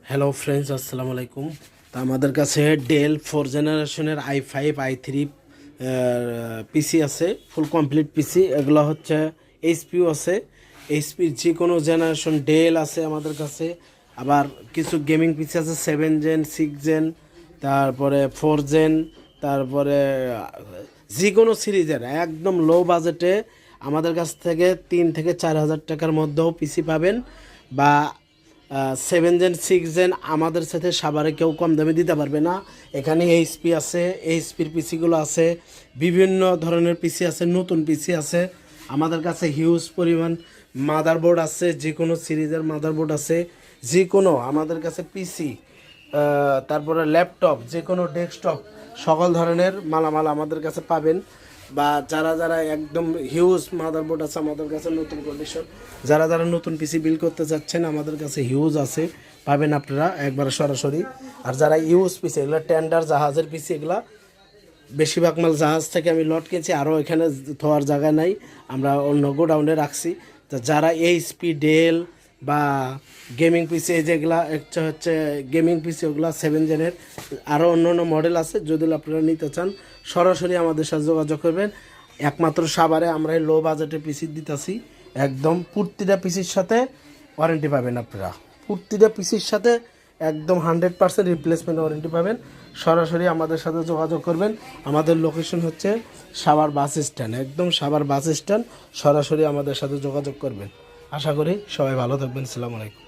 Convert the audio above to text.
Hello friends, আসসালামু আলাইকুম। তা আমাদের কাছে ডেল 4 জেনারেশনের i5 i3 পিসি আছে, ফুল কমপ্লিট পিসি। এগুলো হচ্ছে এইচপিও আছে, এইচপির যে কোনো জেনারেশন ডেল আছে আমাদের কাছে। আবার কিছু গেমিং পিসি আছে 7 জেন, 6 জেন, তারপরে 4 জেন, তারপরে যে কোনো সিরিজের একদম লো বাজেটে আমাদের কাছ থেকে 3 থেকে 4 হাজার টাকার মধ্যেও পিসি পাবেন। বা 7 জেন, 6 জেন আমাদের সাথে সাভারে কেউ কম দামে দিতে পারবে না। এখানে এইচপি আছে, এইচপির পিসিগুলো আছে, বিভিন্ন ধরনের পিসি আছে, নতুন পিসি আছে আমাদের কাছে। হিউজ পরিমাণ মাদারবোর্ড আছে, যে কোনো সিরিজের মাদারবোর্ড আছে, যে কোনো আমাদের কাছে পিসি, তারপরে ল্যাপটপ, যে কোনো ডেস্কটপ, সকল ধরনের মালামাল আমাদের কাছে পাবেন। বা যারা যারা একদম হিউজ মাদারবোর্ড আছে আমাদের কাছে নতুন কন্ডিশন, যারা যারা নতুন পিসি বিল করতে যাচ্ছেন আমাদের কাছে হিউজ আছে, পাবেন আপনারা একবার সরাসরি। আর যারা ইউজ পিসি, এগুলো টেন্ডার জাহাজের পিসি, এগুলা বেশিরভাগ মাল জাহাজ থেকে আমি লট কিনছি, আরও এখানে থোয়ার জায়গা নাই, আমরা অন্য গোডাউনে রাখছি। তো যারা এইচপি, ডেল বা গেমিং পিসি, এই যেগুলা একটা হচ্ছে গেমিং পিসি, ওগুলো 7 জেনের, আরও অন্য অন্য মডেল আছে, যদি আপনারা নিতে চান সরাসরি আমাদের সাথে যোগাযোগ করবেন। একমাত্র সাভারে আমরা এই লো বাজেটে পিসি দিতেছি, একদম প্রতিটা পিসির সাথে ওয়ারেন্টি পাবেন আপনারা। প্রতিটা পিসির সাথে একদম 100% রিপ্লেসমেন্ট ওয়ারেন্টি পাবেন। সরাসরি আমাদের সাথে যোগাযোগ করবেন। আমাদের লোকেশন হচ্ছে সাভার বাস স্ট্যান্ড, একদম সাভার বাস স্ট্যান্ড। সরাসরি আমাদের সাথে যোগাযোগ করবেন। আশা করি সবাই ভালো থাকবেন। আসসালামু আলাইকুম।